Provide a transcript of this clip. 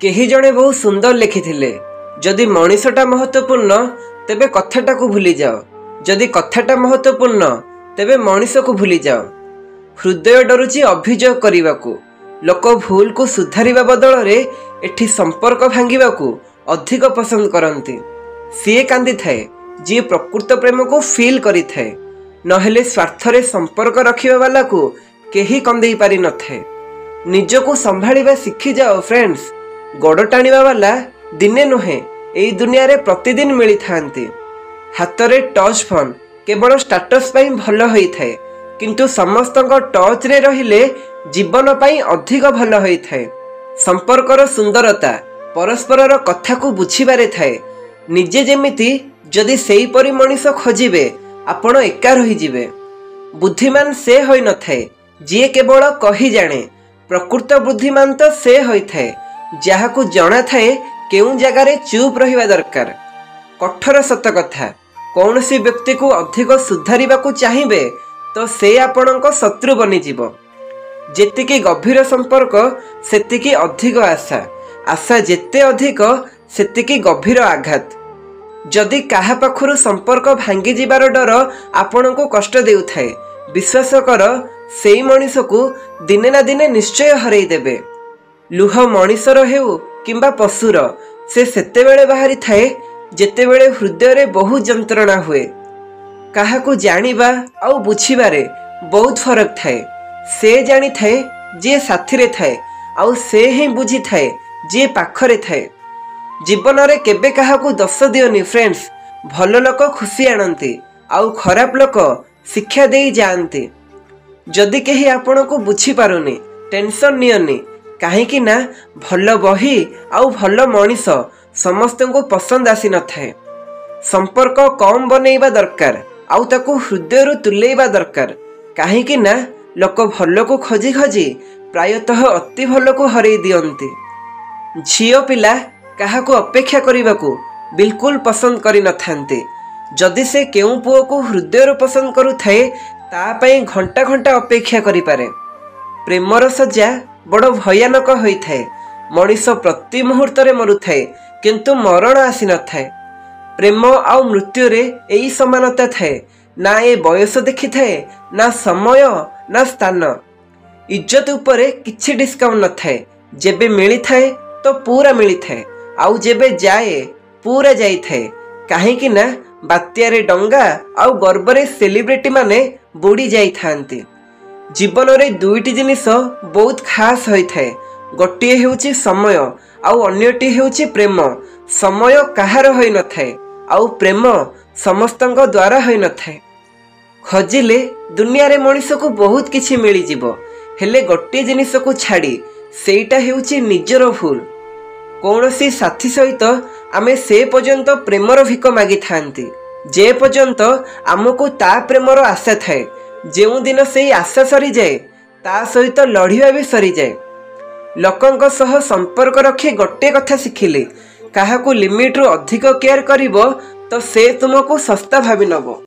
केही जणे बहुत सुंदर लिखिथिले, जदि मनीषटा महत्वपूर्ण तेबे कथाटा को भूली जाओ, जदि कथाटा महत्वपूर्ण तेबे मनीष को भूली जाओ। हृदय डरुची अभियोग करने, लोक भूल को सुधारिबा बदल रे एठी संपर्क भांगिबा को अधिक पसंद करती। सी कांदी थाए जी प्रकृत प्रेम को फील करी थाए, नहेले स्वार्थरे संपर्क रखिबा वाला को केही कंदेई पारि न थाए। निजको संभाळिबा शिखी जाओ फ्रेंड्स। गोड़ टाणिबा वाला दिने नुहे एई दुनिया रे प्रतिदिन मिली थांती। हातरे टच फोन केवल स्टेटस पाई भल होई थाए, किंतु समस्तक टच रे रहिले जीवन पाई अधिक भल होई थाए। संपर्कर सुंदरता परस्पर कथा को बुझीबारे थाए। निजे जेमिति जदि सेई परि मनीष खोजिबे आपण एका रही जिवे। बुद्धिमान से होई न थाए जे केवल कही जाने, प्रकृत बुद्धिमान तो से होई थाए जहाकू जଣା थाए केउं जगार चुप रहिबा दरकार। कठोर सत कथा, कौन सी व्यक्ति को अधिक सुधारिबा को चाहिए तो से आपणक शत्रु बनी जीवो। जेतिकी गभीर संपर्क सेतिकी अधिक आशा, आशा जेते अधिक सेतिकी गभीर आघात। जदि काहा पाखरु संपर्क भांगी जिबार डर आपण को कष्ट देउथाए, विश्वास कर सेई मनीष को दिने ना दिने निश्चय हरई देबे। लुह मनीषर हेउ किंबा पशुर, से सेतेबेले बाहरी थाए जेतेबेले हृदय रे बहुत जंत्रणा हुए। काहाकू जानिबा आउ बुझिबारे बहुत फरक थाए। से जानी थाए जे साथी रे थाए, आउ से ही बुझी थाए जे पाखरे थाए। जीवन रे केबे काहाकू दोष दियोनी फ्रेंड्स। भल लोक खुशी आनती, आउ खराब लोक शिक्षा देई जाआंती। जदि केही आपण को बुझी पारुनी टेंशन नियनी, कहीं ना भल बही आउ भल मनीष समस्त को पसंद आसी न थाए। संपर्क कम बनैबा दरकार, आउ ताकू हृदय रु तुलेइबा दरकार। कहीं ना लोक भल को खोजी खोजी प्रायतः अति भल को हरई दियंती। झियो पिला काहाकू अपेक्षा करने को बिल्कुल पसंद करि न थांती। जदि से केउ पुओ को हृदय रु पसंद करुथाए ता पई घंटा घंटा अपेक्षा करि पारे। प्रेमर सज्जा बड़ भयानक होइथाए। मनीष प्रति मुहूर्त रे मरुथाए, किंतु मरण आसी न थाए। प्रेम आउ मृत्यु रे एई समानता थाए। ना ए बयस देखि थाए, ना समय, ना स्थान। इज्जत उपरे किछि डिस्काउंट न थाए। जेबे मिली थाए तो पूरा मिली थाए, आउ जेबे जाए पूरा जाई थाए। काहेकि ना बात्यारे डंगा आउ गर्वरे सेलिब्रिटी माने बुड़ी जाई थांती। जीवन रे दुईटी जिनिस बहुत खास होई थाए। गोटिए हेउची समय, आउ अन्यटी हेउची प्रेम। समय काहार होई न थाए, आउ प्रेम समस्तंक द्वारा होई न थाए। खोजिले दुनिया रे मनीष को बहुत किछि मिली जीवो, हेले गोटिए जिनिस को छाड़ी सेईटा हेउची निजर भूल। कौनसी साथी सहित आमे से पर्यंत प्रेमर भिक मागी थांती जे पर्यंत आमको ता प्रेमर आशा थाए। जेउ दिन से आशा सरी जाए ता सहित लड़िया भी सरी जाए। लोकंक सह संपर्क रखी गोटे कथा शिखिले, काहाकू लिमिट रु अधिक केयर करिवो तो से तुमको सस्ता भावी नबो।